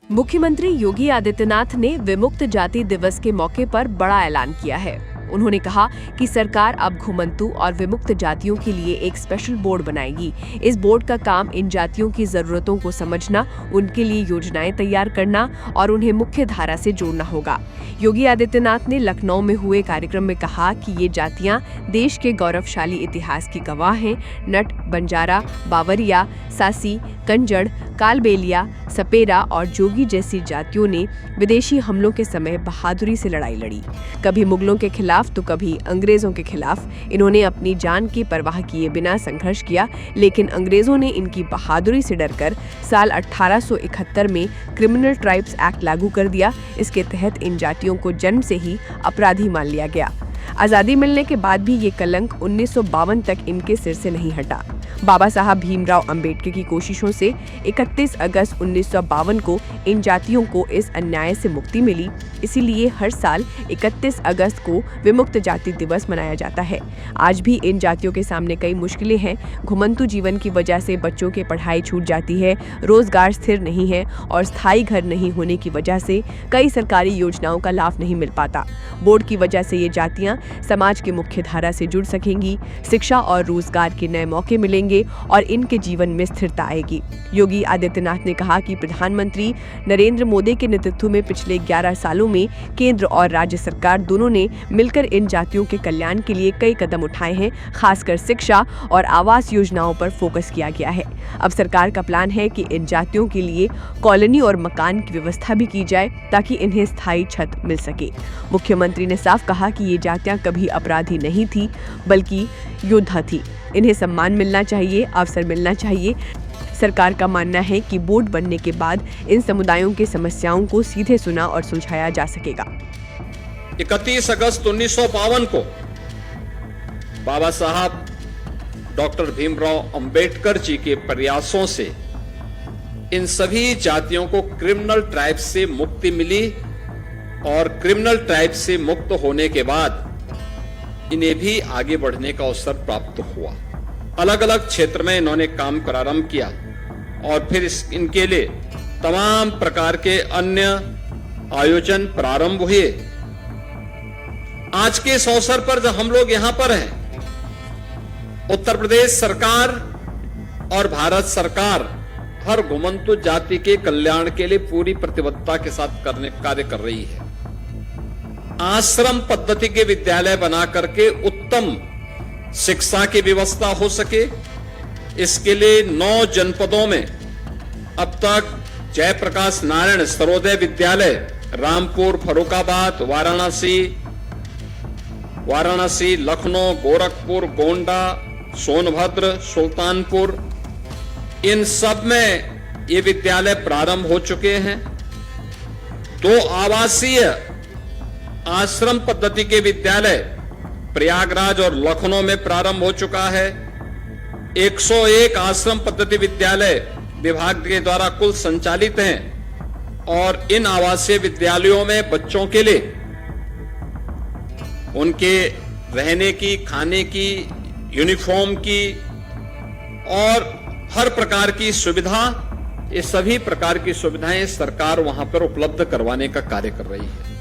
मुख्यमंत्री योगी आदित्यनाथ ने विमुक्त जाति दिवस के मौके पर बड़ा ऐलान किया है। उन्होंने कहा कि सरकार अब घुमंतु और विमुक्त जातियों के लिए एक स्पेशल बोर्ड बनाएगी। इस बोर्ड का काम इन जातियों की जरूरतों को समझना, उनके लिए योजनाएं तैयार करना और उन्हें मुख्य धारा से जोड़ना होगा। योगी आदित्यनाथ ने लखनऊ में हुए कार्यक्रम में कहा कि ये जातियां देश के गौरवशाली इतिहास की गवाह हैं। नट, बंजारा, बावरिया, सासी, कंजड़, कालबेलिया, सपेरा और जोगी जैसी जातियों ने विदेशी हमलों के समय बहादुरी से लड़ाई लड़ी। कभी मुगलों के खिलाफ तो कभी अंग्रेजों के खिलाफ इन्होंने अपनी जान की परवाह किए बिना संघर्ष किया, लेकिन अंग्रेजों ने इनकी बहादुरी से डरकर साल 1871 में क्रिमिनल ट्राइब्स एक्ट लागू कर दिया। इसके तहत इन जातियों को जन्म से ही अपराधी मान लिया गया। आजादी मिलने के बाद भी ये कलंक 1952 तक इनके सिर से नहीं हटा। बाबा साहब भीमराव अंबेडकर की कोशिशों से 31 अगस्त 1952 को इन जातियों को इस अन्याय से मुक्ति मिली। इसीलिए हर साल 31 अगस्त को विमुक्त जाति दिवस मनाया जाता है। आज भी इन जातियों के सामने कई मुश्किलें हैं। घुमंतु जीवन की वजह से बच्चों की पढ़ाई छूट जाती है, रोजगार स्थिर नहीं है और स्थायी घर नहीं होने की वजह से कई सरकारी योजनाओं का लाभ नहीं मिल पाता। बोर्ड की वजह से ये जातियां समाज की मुख्य धारा से जुड़ सकेंगी, शिक्षा और रोजगार के नए मौके मिलेंगे और इनके जीवन में स्थिरता आएगी। योगी आदित्यनाथ ने कहा कि प्रधानमंत्री नरेंद्र मोदी के नेतृत्व में पिछले 11 सालों में केंद्र और राज्य सरकार दोनों ने मिलकर इन जातियों के कल्याण के लिए कई कदम उठाए हैं। खासकर शिक्षा और आवास योजनाओं पर फोकस किया गया है। अब सरकार का प्लान है कि इन जातियों के लिए कॉलोनी और मकान की व्यवस्था भी की जाए ताकि इन्हें स्थायी छत मिल सके। मुख्यमंत्री ने साफ कहा कि ये जातियां कभी अपराधी नहीं थी, बल्कि योद्धा थी। इन्हें सम्मान मिलना चाहिए, अवसर मिलना चाहिए। सरकार का मानना है कि बोर्ड बनने के बाद इन समुदायों की समस्याओं को सीधे सुना और सुलझाया जा सकेगा। 31 अगस्त 1952 को बाबा साहब डॉक्टर भीमराव अंबेडकर जी के प्रयासों से इन सभी जातियों को क्रिमिनल ट्राइब से मुक्ति मिली और क्रिमिनल ट्राइब से मुक्त होने के बाद इन्हें भी आगे बढ़ने का अवसर प्राप्त हुआ। अलग अलग क्षेत्र में इन्होंने काम प्रारंभ किया और फिर इनके लिए तमाम प्रकार के अन्य आयोजन प्रारंभ हुए। आज के इस अवसर पर जब हम लोग यहां पर हैं, उत्तर प्रदेश सरकार और भारत सरकार हर घुमंतु जाति के कल्याण के लिए पूरी प्रतिबद्धता के साथ कार्य कर रही है। आश्रम पद्धति के विद्यालय बना करके उत्तम शिक्षा की व्यवस्था हो सके, इसके लिए 9 जनपदों में अब तक जयप्रकाश नारायण सर्वोदय विद्यालय, रामपुर, फर्रुखाबाद, वाराणसी, लखनऊ, गोरखपुर, गोंडा, सोनभद्र, सुल्तानपुर, इन सब में ये विद्यालय प्रारंभ हो चुके हैं। 2 आवासीय आश्रम पद्धति के विद्यालय प्रयागराज और लखनऊ में प्रारंभ हो चुका है। 101 आश्रम पद्धति विद्यालय विभाग के द्वारा कुल संचालित हैं और इन आवासीय विद्यालयों में बच्चों के लिए उनके रहने की, खाने की, यूनिफॉर्म की और हर प्रकार की सुविधा, ये सभी प्रकार की सुविधाएं सरकार वहां पर उपलब्ध करवाने का कार्य कर रही है।